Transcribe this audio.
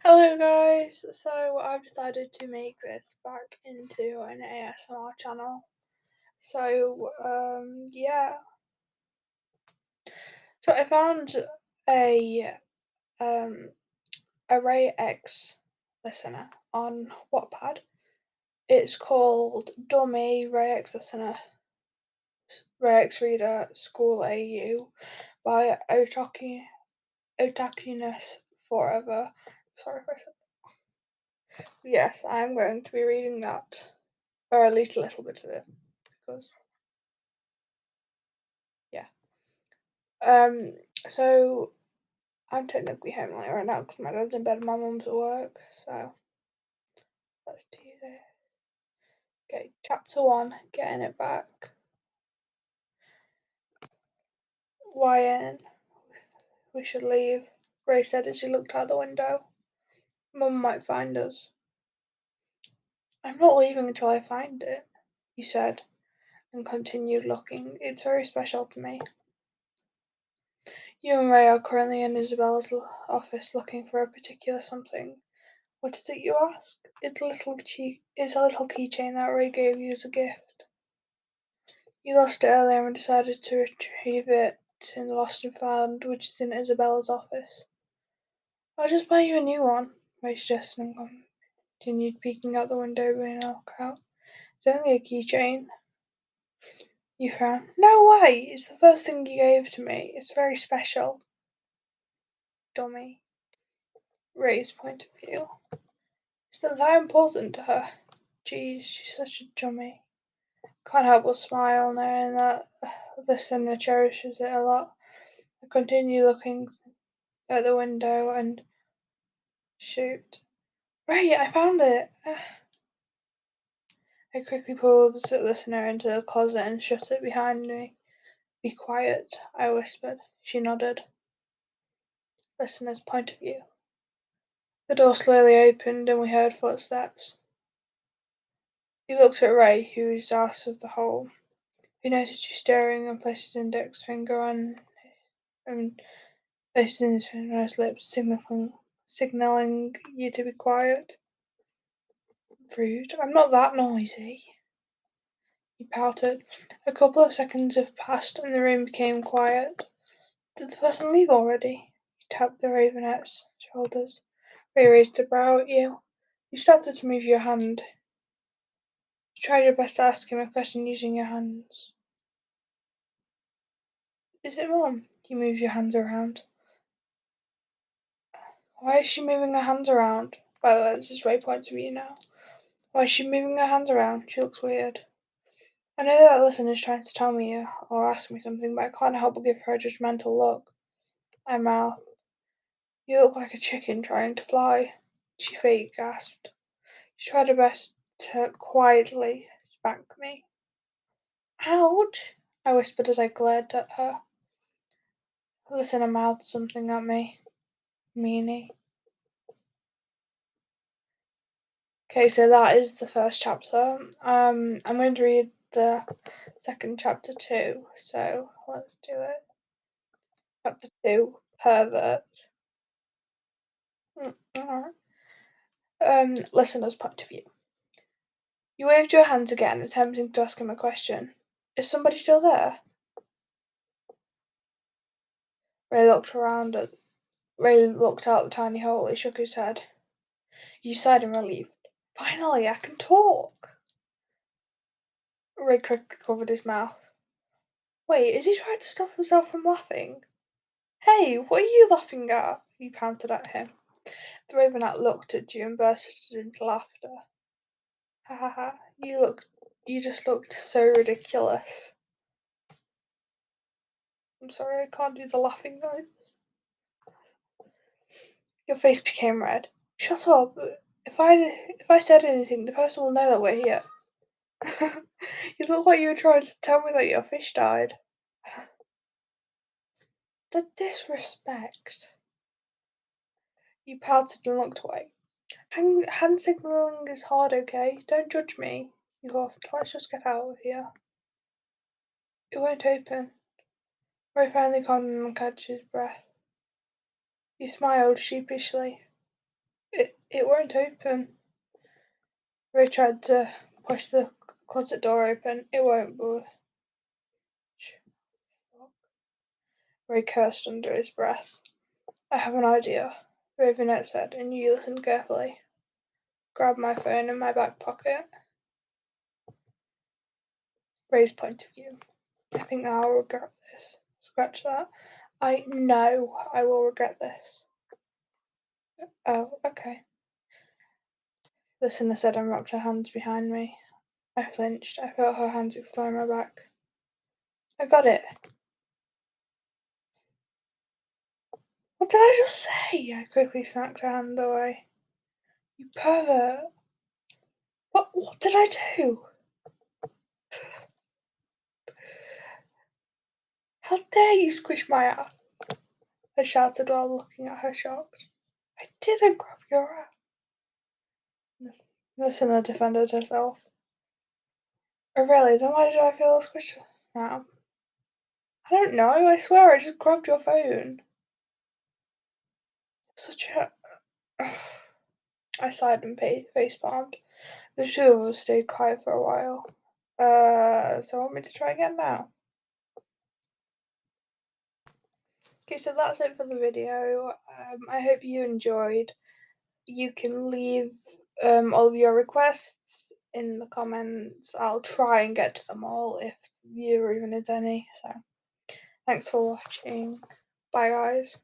Hello guys, so I've decided to make this back into an ASMR channel. So yeah. So I found a um Array X listener on Wattpad. It's called Dummy Ray X Listener Ray X Reader School AU by Otakuness Forever. Sorry if I said. Yes, I'm going to be reading that. Or at least a little bit of it. Because yeah. Um, so I'm technically home late right now because my dad's in bed and my mum's at work. So let's do this. Okay, chapter 1, getting it back. YN, we should leave, Ray said as she looked out the window. Mum might find us. I'm not leaving until I find it, he said, and continued looking. It's very special to me. You and Ray are currently in Isabella's office looking for a particular something. What is it, you ask? It's a little keychain that Ray gave you as a gift. You lost it earlier and decided to retrieve it in the lost and found, which is in Isabella's office. I'll just buy you a new one, Ray suggested and continued peeking out the window in a lookout. It's only a keychain. You frowned. No way! It's the first thing you gave to me. It's very special. Dummy. Ray's point of view. It's not that important to her. Geez, she's such a dummy. Can't help but smile knowing that the listener cherishes it a lot. I continue looking at the window and shoot. Right, I found it! I quickly pulled the listener into the closet and shut it behind me. Be quiet, I whispered. She nodded. Listener's point of view. The door slowly opened and we heard footsteps. He looked at Ray, who was out of the hole. He noticed you staring and placed his index finger on and placed his index on his lips, signaling you to be quiet. Rude. I'm not that noisy. He pouted. A couple of seconds have passed and the room became quiet. Did the person leave already? He tapped the ravenet's shoulders. Ray raised a brow at you. You started to move your hand. You tried your best to ask him a question using your hands. Is it Mum? You move your hands around. Why is she moving her hands around? By the way, this is Ray points of view now. Why is she moving her hands around? She looks weird. I know that listener's trying to tell me or ask me something, but I can't help but give her a judgmental look. I mouthed. You look like a chicken trying to fly. She fake gasped. She tried her best to quietly spank me. Ouch! I whispered as I glared at her. The listener mouthed something at me. Meanie. Okay, so that is the first chapter. I'm going to read the second chapter too, so let's do it. Chapter 2, Pervert. Alright. Listener's point of view. You waved your hands again, attempting to ask him a question. Is somebody still there? Ray looked around at Ray looked out the tiny hole. He shook his head. You sighed in relief. Finally, I can talk. Ray quickly covered his mouth. Wait, is he trying to stop himself from laughing? Hey, what are you laughing at? You panted at him. The Ravenette looked at you and burst into laughter. Ha ha ha! You just looked so ridiculous. I'm sorry, I can't do the laughing noises. Your face became red. Shut up! If I said anything, the person will know that we're here. You look like you were trying to tell me that your fish died. The disrespect. You pouted and looked away. Hand signalling is hard, okay? Don't judge me. You laughed. Let's just get out of here. It won't open. Ray finally calmed him and catch his breath. You smiled sheepishly. It won't open. Ray tried to push the closet door open. It won't budge. Ray cursed under his breath. I have an idea, Ravenette said, and you listened carefully. Grab my phone in my back pocket. Ray's point of view. I think I'll regret this. Scratch that. I know I will regret this. Oh, okay. Listener said and wrapped her hands behind me. I flinched. I felt her hands explore my back. I got it. What did I just say? I quickly snapped her hand away. You pervert. What did I do? How dare you squish my ass? I shouted while looking at her shocked. I didn't grab your ass. Listener defended herself. Oh really? Then why did I feel squished now? I don't know, I swear I just grabbed your phone. Such a... I sighed and face-palmed. The two of us stayed quiet for a while. So want me to try again now? Okay, so that's it for the video. I hope you enjoyed. You can leave all of your requests in the comments. I'll try and get to them all if there even is any. So thanks for watching. Bye guys.